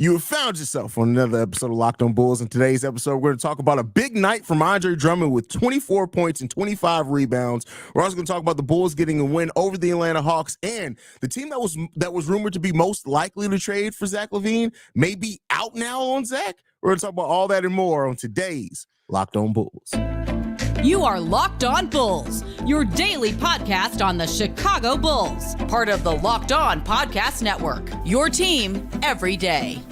You have found yourself on another episode of Locked On Bulls. In today's episode, we're going to talk about a big night from Andre Drummond with 24 points and 25 rebounds. We're also going to talk about the Bulls getting a win over the Atlanta Hawks, and the team that was rumored to be most likely to trade for Zach LaVine may be out now on Zach. We're going to talk about all that and more on today's Locked On Bulls. You are Locked On Bulls, your daily podcast on the Chicago Bulls, part of the Locked On Podcast Network, your team every day.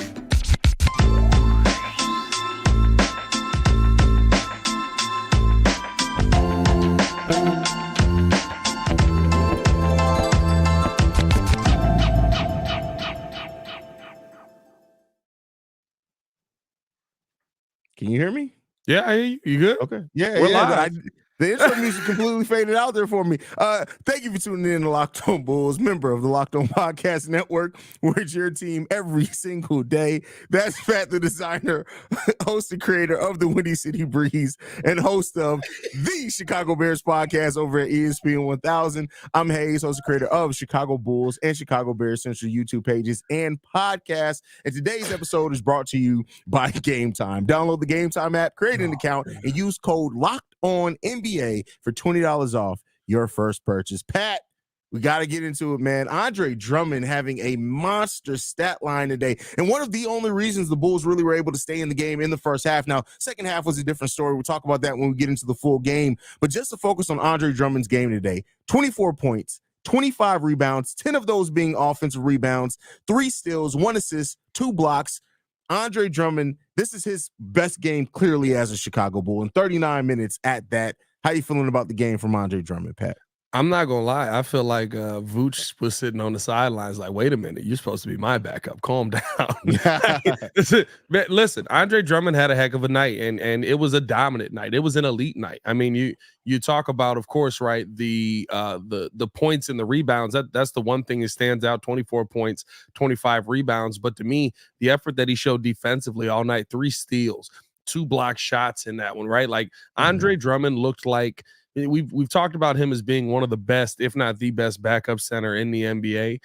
Can you hear me? Yeah, I hear you. You good? Okay. Yeah, We're live. The intro music completely faded out there for me. Thank you for tuning in to Locked On Bulls, member of the Locked On Podcast Network, where it's your team every single day. That's Pat the Designer, host and creator of the Windy City Breeze, and host of the Chicago Bears podcast over at ESPN 1000. I'm Haize, host and creator of Chicago Bulls and Chicago Bears Central YouTube pages and podcasts. And today's episode is brought to you by Gametime. Download the Gametime app, create an account, and use code LOCKEDONNBA for $20 off your first purchase. Pat, we got to get into it, man. Andre Drummond having a monster stat line today. And one of the only reasons the Bulls really were able to stay in the game in the first half. Now, second half was a different story. We'll talk about that when we get into the full game. But just to focus on Andre Drummond's game today, 24 points, 25 rebounds, 10 of those being offensive rebounds, 3 steals, 1 assist, 2 blocks. Andre Drummond, this is his best game clearly as a Chicago Bull in 39 minutes at that. How you feeling about the game from Andre Drummond, Pat? I'm not going to lie. I feel like Vooch was sitting on the sidelines like, wait a minute, you're supposed to be my backup. Calm down. Listen, Andre Drummond had a heck of a night, and it was a dominant night. It was an elite night. I mean, you talk about, of course, right, the points and the rebounds. That's the one thing that stands out, 24 points, 25 rebounds. But to me, the effort that he showed defensively all night, 3 steals, 2 block shots in that one, right? Like Andre Drummond looked like we've talked about him as being one of the best, if not the best backup center in the NBA.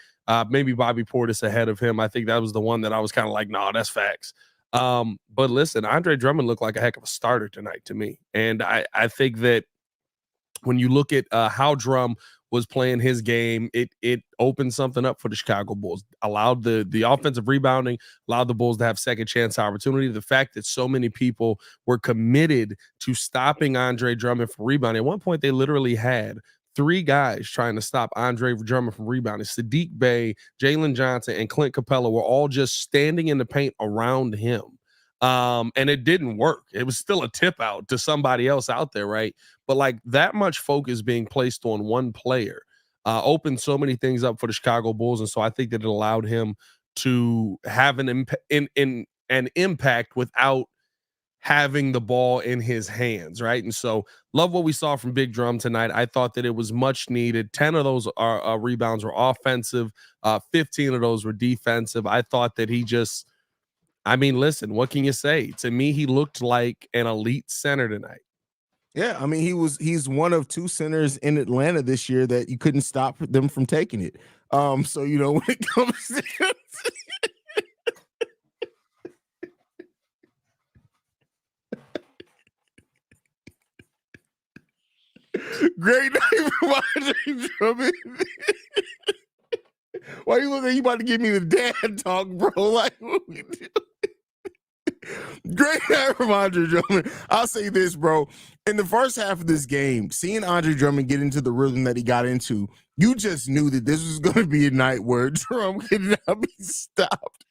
Maybe Bobby Portis ahead of him. I think that was the one that I was kind of like, nah, that's facts. But listen, Andre Drummond looked like a heck of a starter tonight to me. And I think that when you look at how Drum was playing his game, it opened something up for the Chicago Bulls, allowed the offensive rebounding, allowed the Bulls to have second chance opportunity. The fact that so many people were committed to stopping Andre Drummond from rebounding. At one point, they literally had 3 guys trying to stop Andre Drummond from rebounding. Sadiq Bey, Jalen Johnson, and Clint Capella were all just standing in the paint around him. And it didn't work. It was still a tip out to somebody else out there, right? But like that much focus being placed on one player opened so many things up for the Chicago Bulls. And so I think that it allowed him to have an impact without having the ball in his hands, right? And so love what we saw from Big Drum tonight. I thought that it was much needed. 10 of those rebounds were offensive. 15 of those were defensive. I thought that he just, I mean, listen, what can you say? To me, he looked like an elite center tonight. Yeah, I mean, he's one of 2 centers in Atlanta this year that you couldn't stop them from taking it. So, you know, when it comes to great night from Andre Drummond. Why you look like you about to give me the dad talk, bro? Like, what we do? Great night from Andre Drummond. I'll say this, bro. In the first half of this game, seeing Andre Drummond get into the rhythm that he got into, you just knew that this was going to be a night where Drum could not be stopped.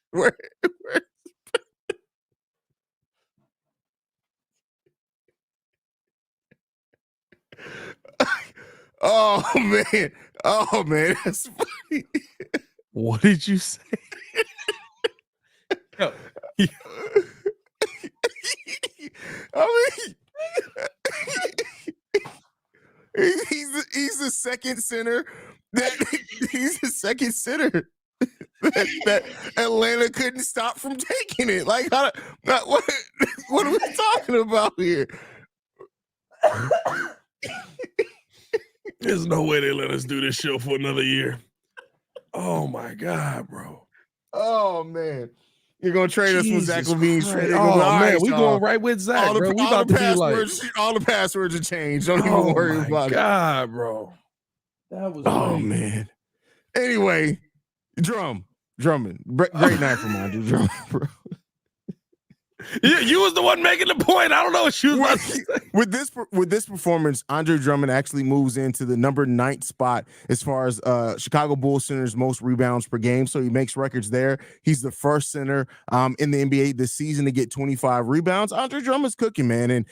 Oh, man. That's funny. What did you say? I mean, he's the second center he's the second center that Atlanta couldn't stop from taking it. Like, what are we talking about here? There's no way they let us do this show for another year. Oh my God, bro. Oh man. You're gonna trade us with Zach LaVine. Oh man, we going right with Zach, bro. We about to be like, all the passwords are changed. Don't even worry about it. God, bro. That was crazy. Man. Anyway, Drummond. Great night from Andre Drummond, bro. You was the one making the point. I don't know what she was about to say. With this performance, Andre Drummond actually moves into the number 9th spot as far as Chicago Bulls centers most rebounds per game. So he makes records there. He's the first center in the NBA this season to get 25 rebounds. Andre Drummond's cooking, man. And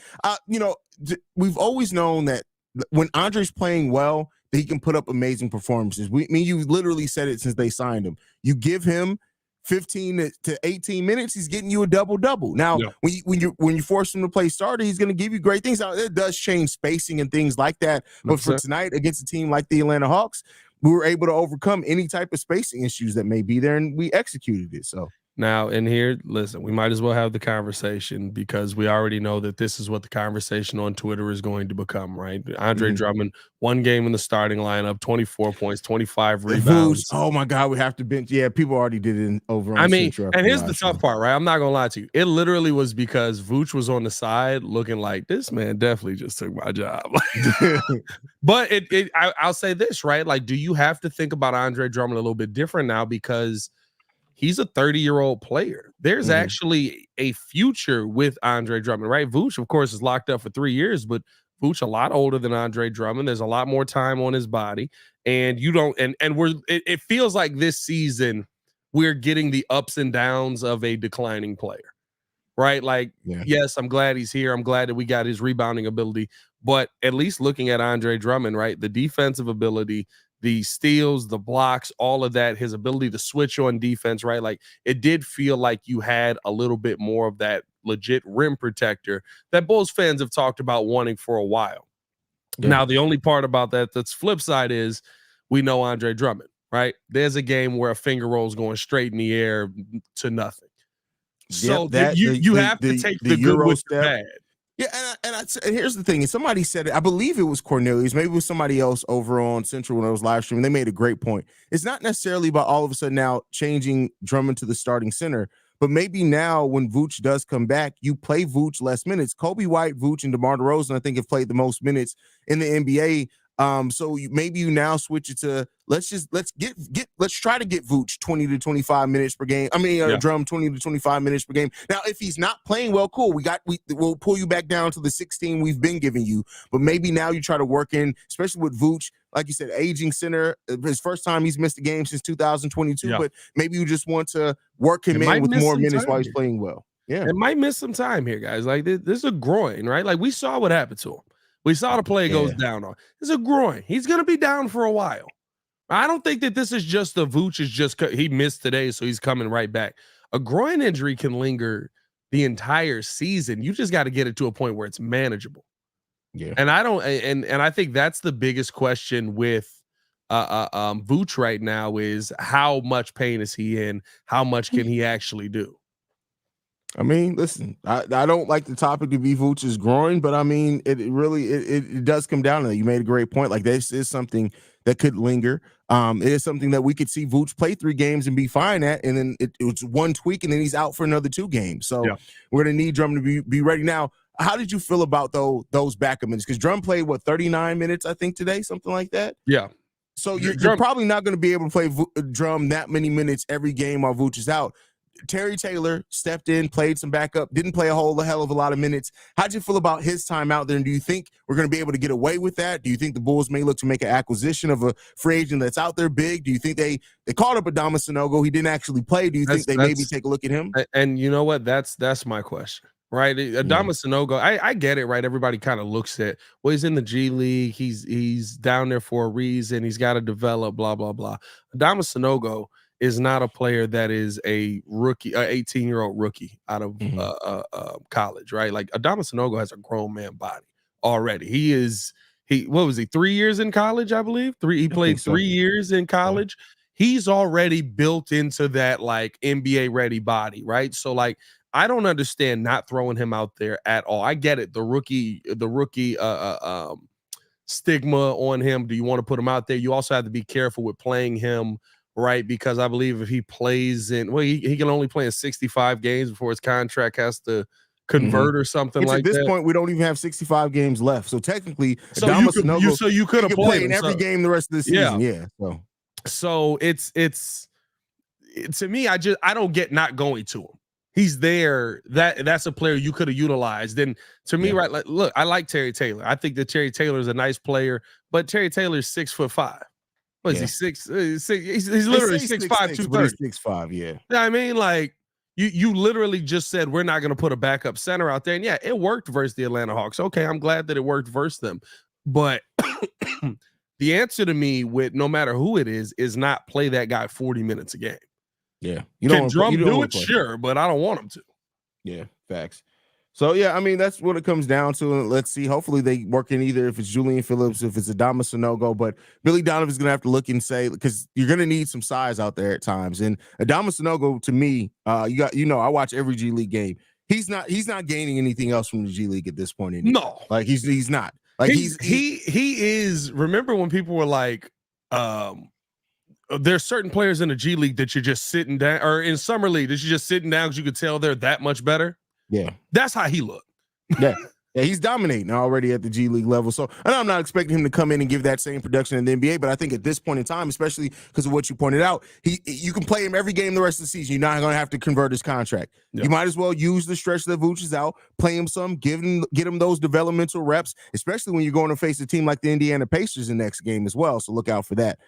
we've always known that when Andre's playing well, that he can put up amazing performances. You literally said it since they signed him. You give him 15 to 18 minutes, he's getting you a double-double. Now, when you force him to play starter, he's going to give you great things. Now, it does change spacing and things like that. But for tonight, against a team like the Atlanta Hawks, we were able to overcome any type of spacing issues that may be there, and we executed it. So now, in here, listen, we might as well have the conversation because we already know that this is what the conversation on Twitter is going to become, right? Andre Drummond, 1 game in the starting lineup, 24 points, 25 rebounds. Oh my God, we have to bench. Yeah, people already did it over on Central. And here's the tough part, right? I'm not gonna lie to you. It literally was because Vooch was on the side looking like this man definitely just took my job. But I'll say this, right? Like, do you have to think about Andre Drummond a little bit different now because he's a 30-year-old player. There's actually a future with Andre Drummond, right? Vooch, of course, is locked up for 3 years, but Vooch a lot older than Andre Drummond. There's a lot more time on his body, and you don't. And it feels like this season we're getting the ups and downs of a declining player, right? Like, yes, I'm glad he's here. I'm glad that we got his rebounding ability, but at least looking at Andre Drummond, right, the defensive ability, the steals, the blocks, all of that, his ability to switch on defense, right? Like, it did feel like you had a little bit more of that legit rim protector that Bulls fans have talked about wanting for a while. Now, the only part about that's flip side is we know Andre Drummond, right? There's a game where a finger roll is going straight in the air to nothing. So you have to take the good with the bad. Yeah, and here's the thing. And somebody said it. I believe it was Cornelius. Maybe it was somebody else over on Central when I was live streaming. They made a great point. It's not necessarily about all of a sudden now changing Drummond to the starting center, but maybe now when Vooch does come back, you play Vooch less minutes. Kobe White, Vooch, and DeMar DeRozan, I think, have played the most minutes in the NBA. So maybe you now switch it to let's try to get Vooch 20 to 25 minutes per game. Drum 20 to 25 minutes per game. Now, if he's not playing well, cool. We'll pull you back down to the 16 we've been giving you. But maybe now you try to work in, especially with Vooch, like you said, aging center. His first time he's missed a game since 2022. But maybe you just want to work him in with more minutes while he's playing well. Yeah, it might miss some time here, guys. Like this is a groin, right? Like we saw what happened to him. We saw the play goes down on. It's a groin. He's going to be down for a while. I don't think that this is just the Vooch is just he missed today, so he's coming right back. A groin injury can linger the entire season. You just got to get it to a point where it's manageable. Yeah. And I think that's the biggest question with Vooch right now is how much pain is he in? How much can he actually do? I mean, listen, I don't like the topic to be Vooch's groin, but I mean, it does come down to that. You made a great point. Like, this is something that could linger. It is something that we could see Vooch play 3 games and be fine at, and then it was one tweak, and then he's out for another 2 games. So we're going to need Drummond to be ready. Now, how did you feel about those backup minutes? Because Drummond played, 39 minutes, I think, today, something like that? Yeah. So you're probably not going to be able to play Drum that many minutes every game while Vooch is out. Terry Taylor stepped in, played some backup, didn't play a hell of a lot of minutes. How'd you feel about his time out there? And do you think we're going to be able to get away with that? Do you think the Bulls may look to make an acquisition of a free agent that's out there big? Do you think they called up Adama Sanogo? He didn't actually play. Do you think they maybe take a look at him? And you know what? That's my question, right? Adama Sanogo, I get it, right? Everybody kind of looks at, well, he's in the G League. He's down there for a reason. He's got to develop, blah, blah, blah. Adama Sanogo is not a player that is a rookie, 18-year-old rookie out of college, right? Like Adama Sanogo has a grown man body already. What was he, 3 years in college, I believe? He played 3 years in college. Yeah. He's already built into that like NBA ready body, right? So like I don't understand not throwing him out there at all. I get it. The rookie stigma on him. Do you want to put him out there? You also have to be careful with playing him right? Because I believe if he plays in, well, he can only play in 65 games before his contract has to convert or something like that. At this point, we don't even have 65 games left. So technically, so you could have played in every game the rest of the season. Yeah. So it's to me, I don't get not going to him. He's there. That's a player you could have utilized. And to me, right? Like, look, I like Terry Taylor. I think that Terry Taylor is a nice player, but Terry Taylor's 6'5". What is he? 6? He's literally 6'5", 230. 6'5", yeah. I mean, like you literally just said we're not going to put a backup center out there, and yeah, it worked versus the Atlanta Hawks. Okay, I'm glad that it worked versus them, but the answer to me with no matter who it is not play that guy 40 minutes a game. Yeah. Can Drummond do it? Sure, but I don't want him to. Yeah, facts. So, yeah, I mean, that's what it comes down to. Let's see. Hopefully they work in either if it's Julian Phillips, if it's Adama Sanogo. But Billy Donovan's going to have to look and say, because you're going to need some size out there at times. And Adama Sanogo, to me, I watch every G League game. He's not gaining anything else from the G League at this point. Anymore. No. Like, he's not. Like, he is. Remember when people were like, there's certain players in the G League that you're just sitting down, or in Summer League that you're just sitting down because you could tell they're that much better. Yeah. That's how he looked. Yeah. Yeah, he's dominating already at the G League level. So I know I'm not expecting him to come in and give that same production in the NBA, but I think at this point in time, especially because of what you pointed out, you can play him every game the rest of the season. You're not going to have to convert his contract. Yep. You might as well use the stretch that Vooch is out, play him some, get him those developmental reps, especially when you're going to face a team like the Indiana Pacers the next game as well. So look out for that.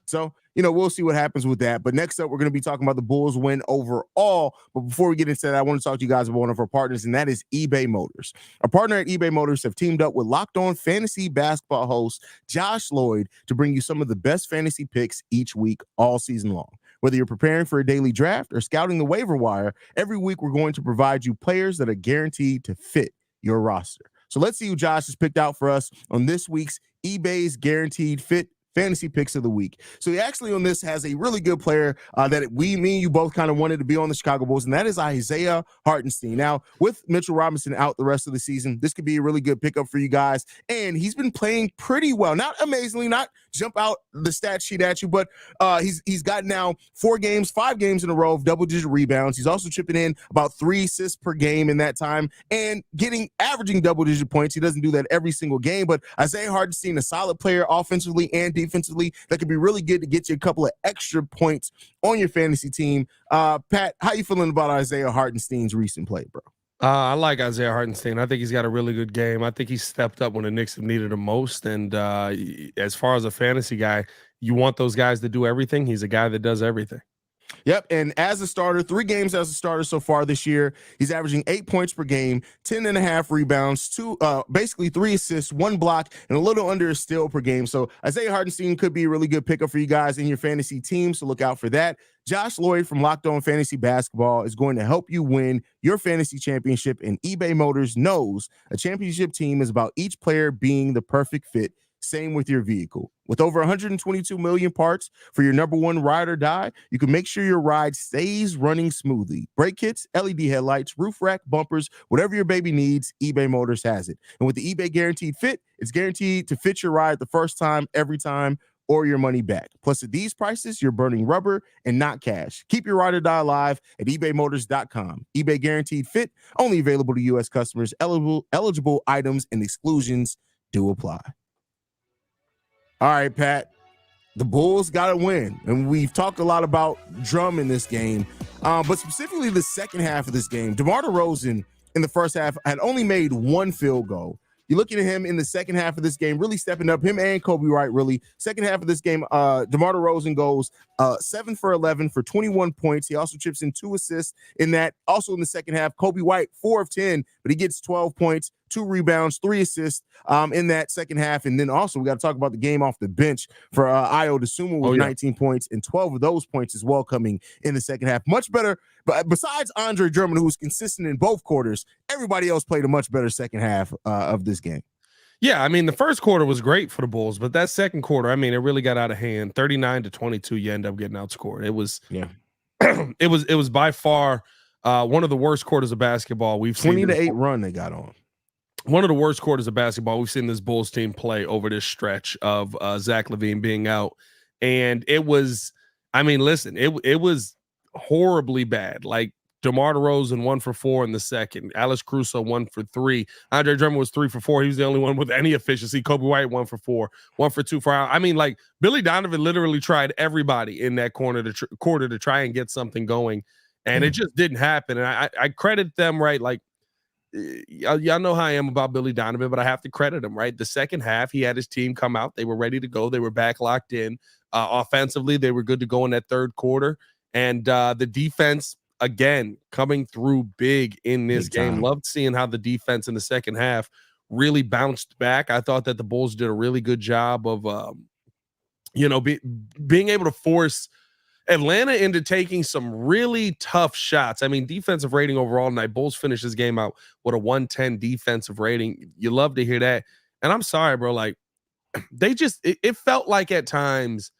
So, we'll see what happens with that. But next up, we're going to be talking about the Bulls win overall. But before we get into that, I want to talk to you guys about one of our partners, and that is eBay Motors. Our partner at eBay Motors have teamed up with Locked On Fantasy Basketball host Josh Lloyd to bring you some of the best fantasy picks each week, all season long. Whether you're preparing for a daily draft or scouting the waiver wire, every week we're going to provide you players that are guaranteed to fit your roster. So let's see who Josh has picked out for us on this week's eBay's Guaranteed Fit Fantasy Picks of the Week. So he actually on this has a really good player that me and you both kind of wanted to be on the Chicago Bulls, and that is Isaiah Hartenstein. Now, with Mitchell Robinson out the rest of the season, this could be a really good pickup for you guys, and he's been playing pretty well. Not amazingly, not jump out the stat sheet at you, but he's got now 5 games in a row of double-digit rebounds. He's also chipping in about 3 assists per game in that time and averaging double-digit points. He doesn't do that every single game, but Isaiah Hartenstein, a solid player offensively and defensively, that could be really good to get you a couple of extra points on your fantasy team. Pat, how you feeling about Isaiah Hartenstein's recent play, bro? I like Isaiah Hartenstein. I think he's got a really good game. I think he stepped up when the Knicks have needed him most. And as far as a fantasy guy, you want those guys to do everything. He's a guy that does everything. Yep, and as a starter, 3 games as a starter so far this year, he's averaging 8 points per game, 10.5 rebounds, basically 3 assists, 1 block, and a little under a steal per game. So Isaiah Hartenstein could be a really good pickup for you guys in your fantasy team, so look out for that. Josh Lloyd from Locked On Fantasy Basketball is going to help you win your fantasy championship, and eBay Motors knows a championship team is about each player being the perfect fit. Same with your vehicle. With over 122 million parts for your number one ride or die, you can make sure your ride stays running smoothly. Brake kits, LED headlights, roof rack, bumpers, whatever your baby needs, eBay Motors has it. And with the eBay Guaranteed Fit, it's guaranteed to fit your ride the first time, every time, or your money back. Plus, at these prices, you're burning rubber and not cash. Keep your ride or die alive at ebaymotors.com. eBay Guaranteed Fit, only available to U.S. customers. Eligible items and exclusions do apply. All right, Pat, the Bulls got to win. And we've talked a lot about Drummond in this game, but specifically the second half of this game. DeMar DeRozan in the first half had only made 1 field goal. You're looking at him in the second half of this game, really stepping up, him and Kobe Wright, really. Second half of this game, DeMar DeRozan goes 7 for 11 for 21 points. He also chips in 2 assists in that. Also in the second half, Kobe White, 4 of 10, but he gets 12 points, 2 rebounds, 3 assists in that second half. And then also we got to talk about the game off the bench for Ayo Dosunmu with 19 points and 12 of those points as well coming in the second half. Much better. But besides Andre Drummond, who was consistent in both quarters, everybody else played a much better second half of this game. Yeah, I mean, the first quarter was great for the Bulls, but that second quarter, I mean, it really got out of hand. 39-22, you end up getting outscored. It was, it was by far one of the worst quarters of basketball we've seen. 20-8 run they got on. One of the worst quarters of basketball we've seen this Bulls team play over this stretch of Zach LaVine being out. And it was I mean, listen, it was horribly bad. Like DeMar DeRozan 1 for 4 in the second. Alex Caruso 1 for 3. Andre Drummond was 3 for 4. He was the only one with any efficiency. Kobe White 1 for 4, 1 for 2 for out. I mean, like Billy Donovan literally tried everybody in that quarter to try and get something going, and it just didn't happen. And I credit them, right? Like y'all know how I am about Billy Donovan, but I have to credit him, right? The second half, he had his team come out. They were ready to go. They were back locked in. Offensively, they were good to go in that third quarter. And the defense, again, coming through big in this game. Loved seeing how the defense in the second half really bounced back. I thought that the Bulls did a really good job of, being able to force Atlanta into taking some really tough shots. I mean, defensive rating overall tonight, Bulls finished this game out with a 110 defensive rating. You love to hear that. And I'm sorry, bro. Like, it felt like at times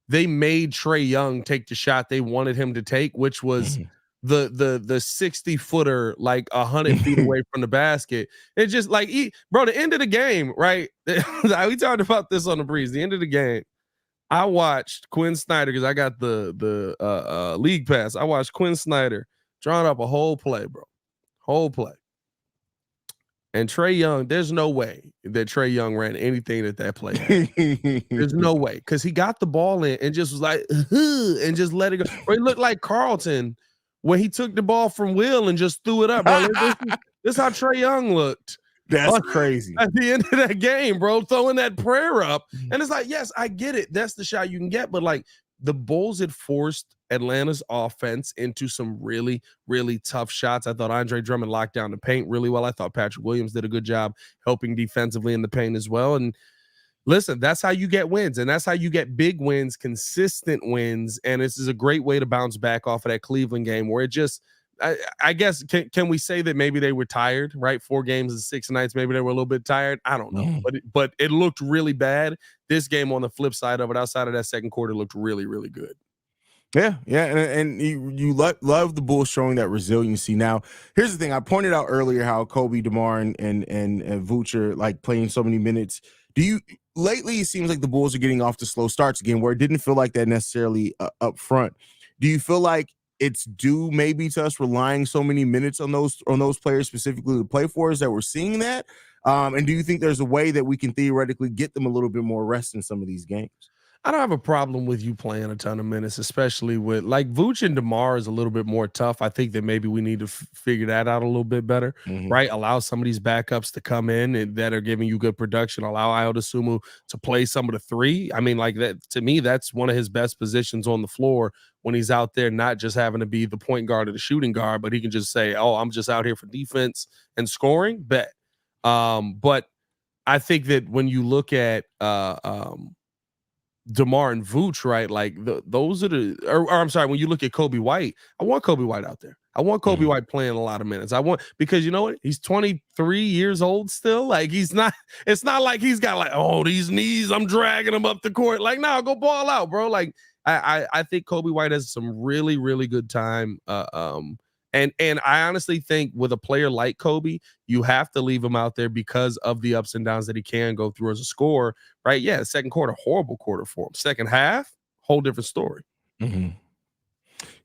they made Trae Young take the shot they wanted him to take, which was the 60-footer, like 100 feet away from the basket. It's just like, the end of the game, right? We talked about this on the breeze. The end of the game, I watched Quinn Snyder because I got the league pass. I watched Quinn Snyder drawing up a whole play, bro. Whole play. And Trae Young, there's no way that Trae Young ran anything that play had. There's no way. Because he got the ball in and just was like, and just let it go. Or he looked like Carlton when he took the ball from Will and just threw it up, bro. This is how Trae Young looked. That's crazy. At the end of that game, bro, throwing that prayer up. And it's like, yes, I get it. That's the shot you can get. But like the Bulls had forced Atlanta's offense into some really, really tough shots. I thought Andre Drummond locked down the paint really well. I thought Patrick Williams did a good job helping defensively in the paint as well. And listen, that's how you get wins. And that's how you get big wins, consistent wins. And this is a great way to bounce back off of that Cleveland game where it just, I guess, can we say that maybe they were tired, right? 4 games and 6 nights, maybe they were a little bit tired. I don't know, but it looked really bad. This game on the flip side of it, outside of that second quarter, looked really, really good. Yeah, and you love the Bulls showing that resiliency. Now, here's the thing: I pointed out earlier how Kobe, DeMar, and Vooch are like playing so many minutes. Lately? It seems like the Bulls are getting off to slow starts again, where it didn't feel like that necessarily up front. Do you feel like it's due maybe to us relying so many minutes on those players specifically to play for us that we're seeing that? And do you think there's a way that we can theoretically get them a little bit more rest in some of these games? I don't have a problem with you playing a ton of minutes, especially with like Vooch and DeMar is a little bit more tough. I think that maybe we need to figure that out a little bit better, right? Allow some of these backups to come in and that are giving you good production. Allow Ayo Dosunmu to play some of the 3. I mean, like that to me, that's one of his best positions on the floor when he's out there, not just having to be the point guard or the shooting guard, but he can just say, "Oh, I'm just out here for defense and scoring." Bet. But I think that when you look at DeMar and Vooch, right? Like those are or I'm sorry, when you look at Kobe White, I want Kobe White out there. I want Kobe White playing a lot of minutes. Because you know what? He's 23 years old still. Like it's not like he's got like, oh, these knees, I'm dragging him up the court. Like, no, go ball out, bro. Like I think Kobe White has some really, really good time. And I honestly think with a player like Kobe, you have to leave him out there because of the ups and downs that he can go through as a scorer, right? Yeah, second quarter, horrible quarter for him. Second half, whole different story.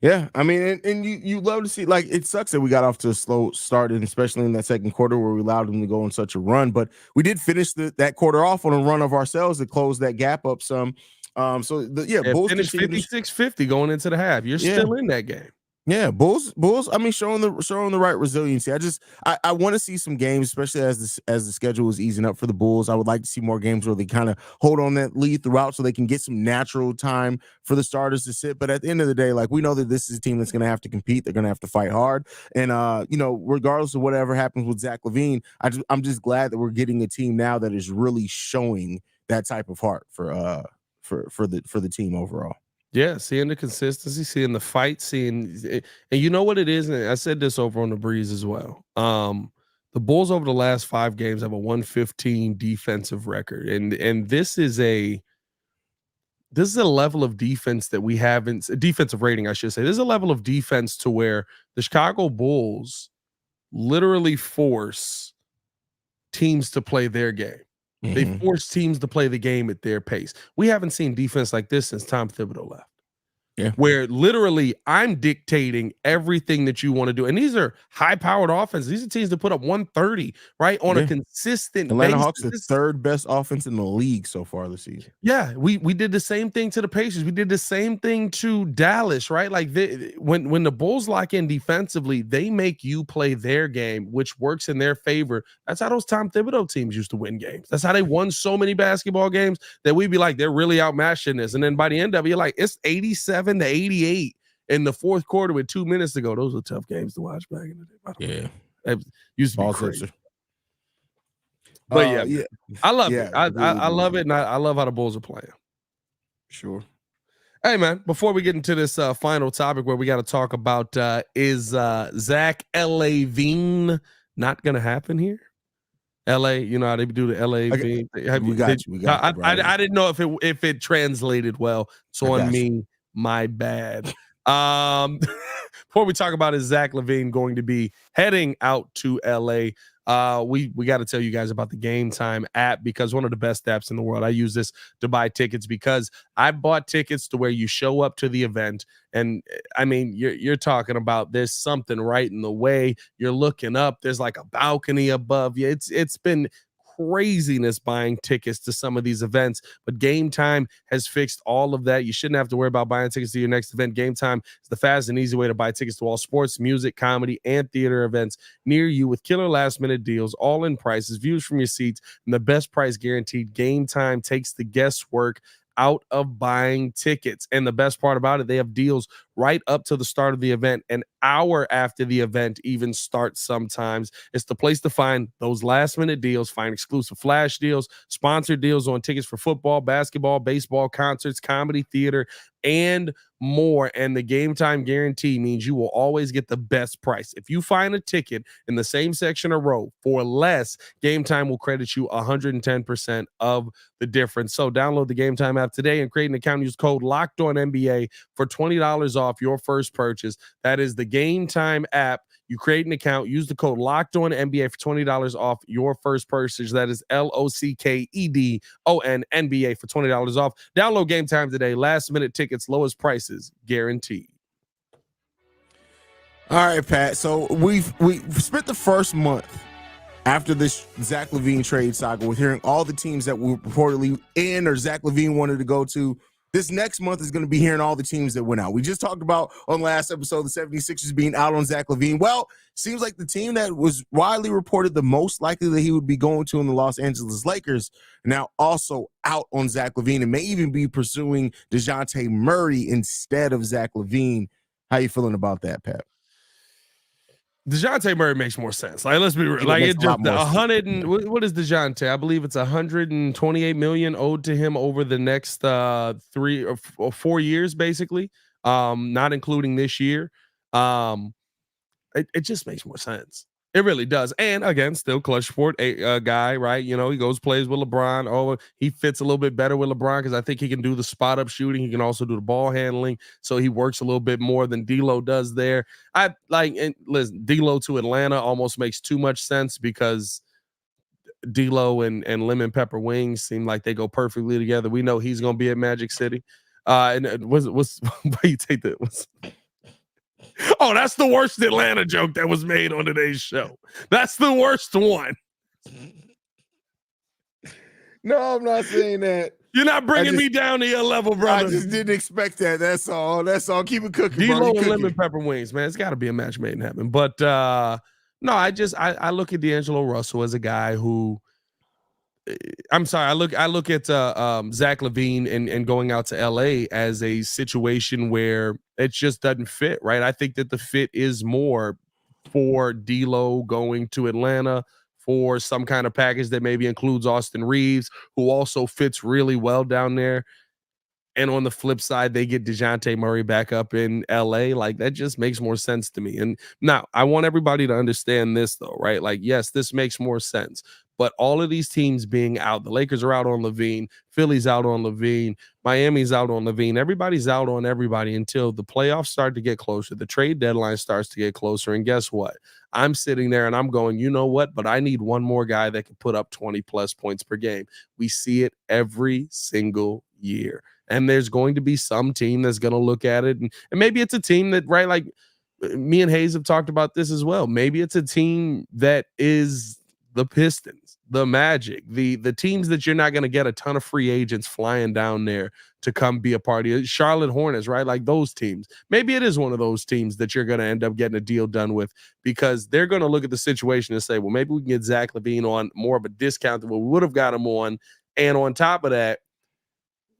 Yeah, I mean, and you love to see, like, it sucks that we got off to a slow start, and especially in that second quarter where we allowed them to go on such a run. But we did finish that quarter off on a run of ourselves to close that gap up some. Bulls finished 56-50 going into the half. You're still in that game. Yeah, Bulls. I mean, showing the right resiliency. I want to see some games, especially as the schedule is easing up for the Bulls. I would like to see more games where they kind of hold on that lead throughout, so they can get some natural time for the starters to sit. But at the end of the day, like, we know that this is a team that's going to have to compete. They're going to have to fight hard, and regardless of whatever happens with Zach LaVine, I'm just glad that we're getting a team now that is really showing that type of heart for the team overall. Yeah, seeing the consistency, seeing the fight, seeing it. And you know what it is, and I said this over on the breeze as well. The Bulls over the last 5 games have a 115 defensive record, and this is a level of defense that we haven't, defensive rating, I should say. There's a level of defense to where the Chicago Bulls literally force teams to play their game. They force teams to play the game at their pace. We haven't seen defense like this since Tom Thibodeau left. where literally I'm dictating everything that you want to do. And these are high-powered offenses. These are teams that put up 130, right, on a consistent Atlanta basis. Hawks, the third best offense in the league so far this season. Yeah, we did the same thing to the Pacers. We did the same thing to Dallas, right? Like when the Bulls lock in defensively, they make you play their game, which works in their favor. That's how those Tom Thibodeau teams used to win games. That's how they won so many basketball games that we'd be like, they're really outmatched in this. And then by the end of it, you're like, it's 87-88 in the fourth quarter with 2 minutes to go. Those are tough games to watch back in the day. It used to be crazy. But yeah, I love it. I love it, and I love how the Bulls are playing. Sure. Hey, man, before we get into this final topic where we got to talk about is Zach LaVine not going to happen here? LA, you know how they do the LA thing. We got you. I didn't know if it translated well. So on me, my bad. Before we talk about is Zach LaVine going to be heading out to LA, we got to tell you guys about the Gametime app, because one of the best apps in the world. I use this to buy tickets because I bought tickets to where you show up to the event, and I mean you're talking about there's something right in the way. You're looking up, there's like a balcony above you. It's been craziness buying tickets to some of these events, but Gametime has fixed all of that. You shouldn't have to worry about buying tickets to your next event. Gametime is the fast and easy way to buy tickets to all sports, music, comedy, and theater events near you with killer last-minute deals, all-in prices, views from your seats, and the best price guaranteed. Gametime takes the guesswork out of buying tickets. And the best part about it, they have deals right up to the start of the event, an hour after the event even starts sometimes. It's the place to find those last-minute deals, find exclusive flash deals, sponsored deals on tickets for football, basketball, baseball, concerts, comedy, theater, and more. And the Gametime guarantee means you will always get the best price. If you find a ticket in the same section or row for less, Gametime will credit you 110% of the difference. So download the Gametime app today and create an account. Use code LOCKEDONNBA for $20 off your first purchase. That is the Gametime app. You create an account, use the code LOCKEDONNBA for $20 off your first purchase. That is LOCKEDONNBA for $20 off. Download Gametime today. Last minute tickets, lowest prices guaranteed. All right, Pat. So we've spent the first month after this Zach LaVine trade saga with hearing all the teams that were reportedly in or Zach LaVine wanted to go to. This next month is going to be hearing all the teams that went out. We just talked about on last episode the 76ers being out on Zach LaVine. Well, seems like the team that was widely reported the most likely that he would be going to in the Los Angeles Lakers now also out on Zach LaVine and may even be pursuing DeJounte Murray instead of Zach LaVine. How you feeling about that, Pat? DeJounte Murray makes more sense. Like, let's be real. Like, it just 100 and what is DeJounte? I believe it's 128 million owed to him over the next 3 or 4 years, basically. Not including this year. It just makes more sense. It really does. And again, still clutch sport a guy, right? You know, he goes plays with LeBron. Oh, he fits a little bit better with LeBron because I think he can do the spot up shooting. He can also do the ball handling. So he works a little bit more than D'Lo does there. I like, and listen, D'Lo to Atlanta almost makes too much sense because D'Lo and lemon pepper wings seem like they go perfectly together. We know he's gonna be at Magic City. And what's why you take that? Oh, that's the worst Atlanta joke that was made on today's show. That's the worst one. No, I'm not saying that. You're not bringing me down to your level, brother. I just didn't expect that. That's all. That's all. Keep it cooking, D'Lo and lemon pepper wings, man. It's got to be a match made in heaven. But no, I look at D'Angelo Russell as a guy who. I'm sorry. I look at Zach LaVine and going out to LA as a situation where it just doesn't fit, right? I think that the fit is more for D'Lo going to Atlanta for some kind of package that maybe includes Austin Reeves, who also fits really well down there. And on the flip side, they get DeJounte Murray back up in LA. Like, that just makes more sense to me. And now I want everybody to understand this though, right? Like, yes, this makes more sense. But all of these teams being out, the Lakers are out on LaVine, Philly's out on LaVine, Miami's out on LaVine. Everybody's out on everybody until the playoffs start to get closer. The trade deadline starts to get closer. And guess what? I'm sitting there and I'm going, you know what? But I need one more guy that can put up 20 plus points per game. We see it every single year. And there's going to be some team that's going to look at it. And maybe it's a team that, right, like me and Haize have talked about this as well. Maybe it's a team that is the Pistons, the Magic, the teams that you're not going to get a ton of free agents flying down there to come be a party. Charlotte Hornets, right? Like those teams. Maybe it is one of those teams that you're going to end up getting a deal done with, because they're going to look at the situation and say, well, maybe we can get Zach LaVine on more of a discount than what we would have got him on. And on top of that,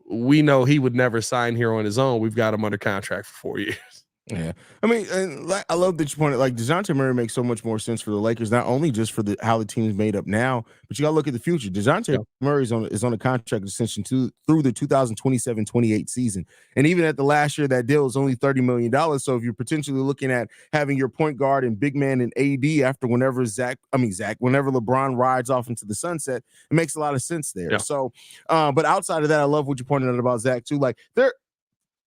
we know he would never sign here on his own. We've got him under contract for 4 years. Yeah, I mean, and I love that you pointed, like, DeJounte Murray makes so much more sense for the Lakers, not only just for how the team is made up now, but you got to look at the future. DeJounte Murray is on a contract extension through the 2027-28 season, and even at the last year, that deal is only $30 million. So if you're potentially looking at having your point guard and big man and AD after whenever whenever LeBron rides off into the sunset, it makes a lot of sense there. Yeah. So, but outside of that, I love what you pointed out about Zach too. Like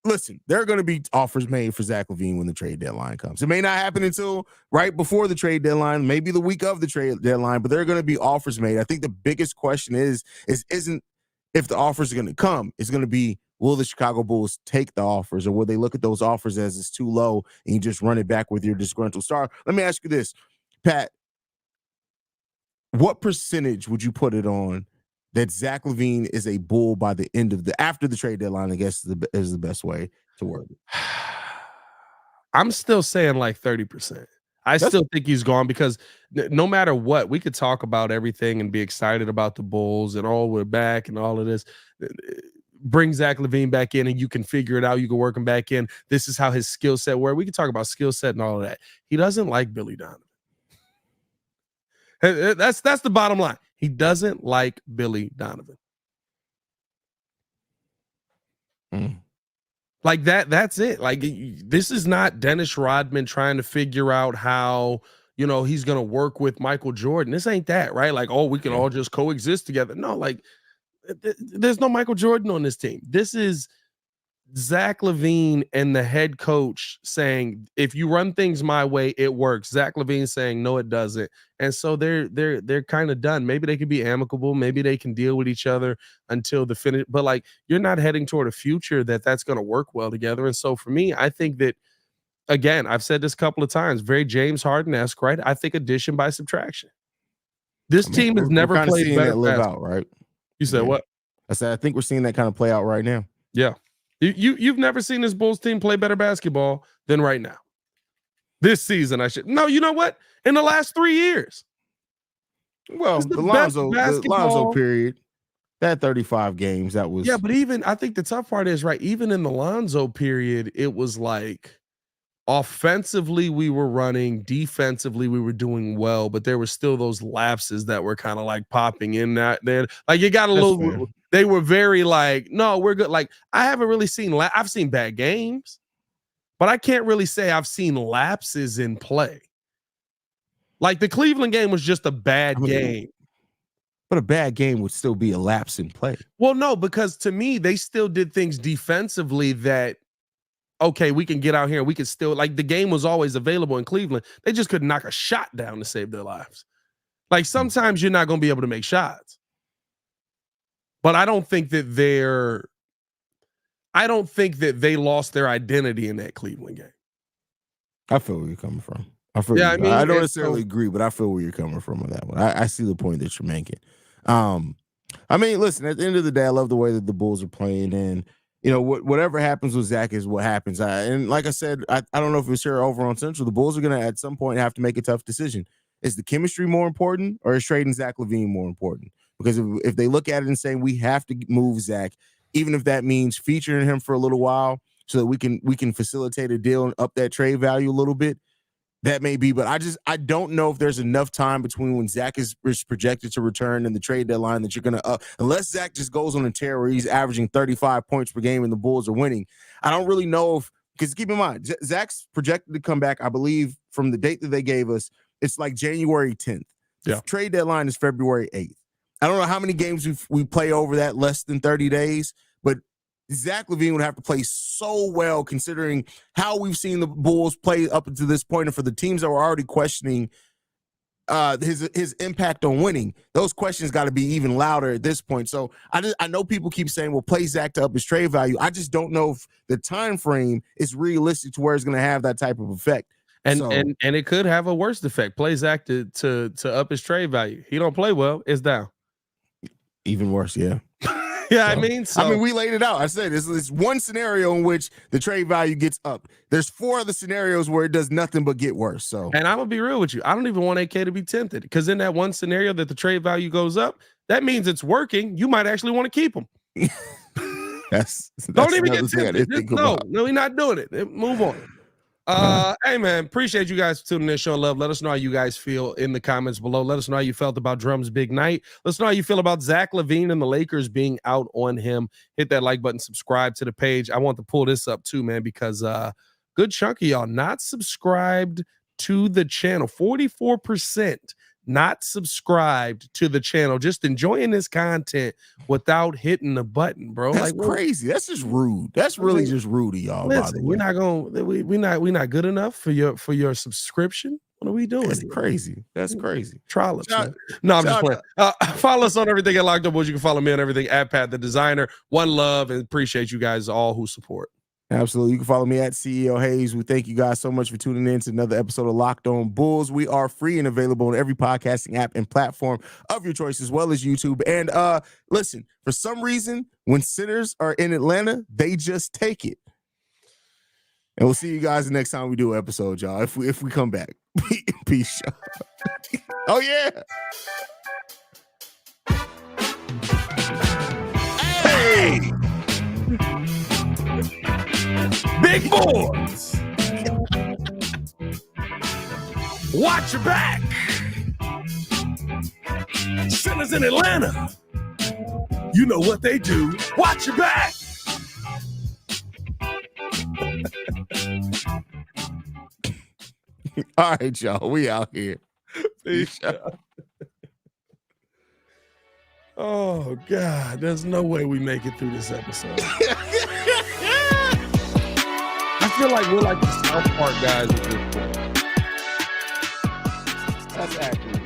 Listen, there are going to be offers made for Zach LaVine when the trade deadline comes. It may not happen until right before the trade deadline, maybe the week of the trade deadline, but there are going to be offers made. I think the biggest question isn't if the offers are going to come. It's going to be, will the Chicago Bulls take the offers, or will they look at those offers as it's too low and you just run it back with your disgruntled star? Let me ask you this, Pat. What percentage would you put it on that Zach LaVine is a Bull by the end of after the trade deadline, I guess is the best way to word it? I'm still saying like 30%. I still think he's gone, because no matter what, we could talk about everything and be excited about the Bulls and all we're back and all of this. Bring Zach LaVine back in and you can figure it out. You can work him back in. This is how his skill set works. We can talk about skill set and all of that. He doesn't like Billy Donovan. That's the bottom line. He doesn't like Billy Donovan. Like that's it. Like, this is not Dennis Rodman trying to figure out how, he's going to work with Michael Jordan. This ain't that, right? Like, oh, we can all just coexist together. No, like, there's no Michael Jordan on this team. This is Zach LaVine and the head coach saying, if you run things my way, it works. Zach LaVine saying, no, it doesn't. And so they're kind of done. Maybe they can be amicable. Maybe they can deal with each other until the finish. But like, you're not heading toward a future that's going to work well together. And so for me, I think that, again, I've said this a couple of times, very James Harden-esque, right? I think addition by subtraction. This team has never played better. Live out, right? You said what? I said, I think we're seeing that kind of play out right now. Yeah. You've never seen this Bulls team play better basketball than right now. This season, no, you know what? In the last 3 years. Well, the Lonzo period, that 35 games, that was. Yeah, but even, I think the tough part is, right, even in the Lonzo period, it was like, offensively we were running, defensively we were doing well, but there were still those lapses that were kind of like popping in that there. Like, you got a little. They were very like, no, we're good. Like, I haven't really seen, I've seen bad games, but I can't really say I've seen lapses in play. Like, the Cleveland game was just a bad game. But a bad game would still be a lapse in play. Well, no, because to me, they still did things defensively that, okay, we can get out here and we can still, like, the game was always available in Cleveland. They just couldn't knock a shot down to save their lives. Like, sometimes you're not going to be able to make shots. But I don't think that they lost their identity in that Cleveland game. I feel where you're coming from. I don't necessarily agree, but I feel where you're coming from on that one. I see the point that you're making. I mean, listen, at the end of the day, I love the way that the Bulls are playing, and whatever happens with Zach is what happens. And like I said, I don't know if it's here over on Central. The Bulls are going to at some point have to make a tough decision. Is the chemistry more important, or is trading Zach LaVine more important? Because if they look at it and say we have to move Zach, even if that means featuring him for a little while so that we can facilitate a deal and up that trade value a little bit, that may be. But I don't know if there's enough time between when Zach is projected to return and the trade deadline that you're going to unless Zach just goes on a tear where he's averaging 35 points per game and the Bulls are winning. I don't really know because keep in mind, Zach's projected to come back, I believe, from the date that they gave us, it's like January 10th. Yeah. The trade deadline is February 8th. I don't know how many games we play over that less than 30 days, but Zach LaVine would have to play so well considering how we've seen the Bulls play up until this point, and for the teams that were already questioning his impact on winning. Those questions got to be even louder at this point. So I know people keep saying, well, play Zach to up his trade value. I just don't know if the time frame is realistic to where it's going to have that type of effect. And it could have a worse effect. Play Zach to up his trade value. He don't play well. It's down. Even worse, yeah. Yeah, so, I mean, we laid it out. I said this one scenario in which the trade value gets up. There's 4 other scenarios where it does nothing but get worse. So, and I'm gonna be real with you. I don't even want AK to be tempted, because in that one scenario that the trade value goes up, that means it's working. You might actually want to keep him. that's don't even get tempted. No, we're not doing it. Move on. Hey man, appreciate you guys for tuning in, showing love. Let us know how you guys feel in the comments below. Let us know how you felt about Drum's big night. Let us know how you feel about Zach LaVine and the Lakers being out on him. Hit that like button, subscribe to the page. I want to pull this up too, man, because good chunk of y'all not subscribed to the channel. 44% not subscribed to the channel, just enjoying this content without hitting the button, bro. That's like crazy. That's just rude. That's really just rude to y'all. Listen, by the way, we're not good enough for your subscription. What are we doing? That's crazy. That's crazy. Try us. No, I'm just playing. Follow us on everything at Locked On Bulls. You can follow me on everything at Pat the Designer. One love, and appreciate you guys all who support. Absolutely. You can follow me at CEO Haize. We thank you guys so much for tuning in to another episode of Locked On Bulls. We are free and available on every podcasting app and platform of your choice, as well as YouTube. And listen, for some reason, when sinners are in Atlanta, they just take it. And we'll see you guys the next time we do an episode, y'all. If we come back. Peace, y'all. Oh, yeah. Hey! Big boys, watch your back. Sinners in Atlanta, you know what they do. Watch your back. All right, y'all. We out here. Peace. Oh, God. There's no way we make it through this episode. I feel like we're like the South Park guys at this point. That's accurate.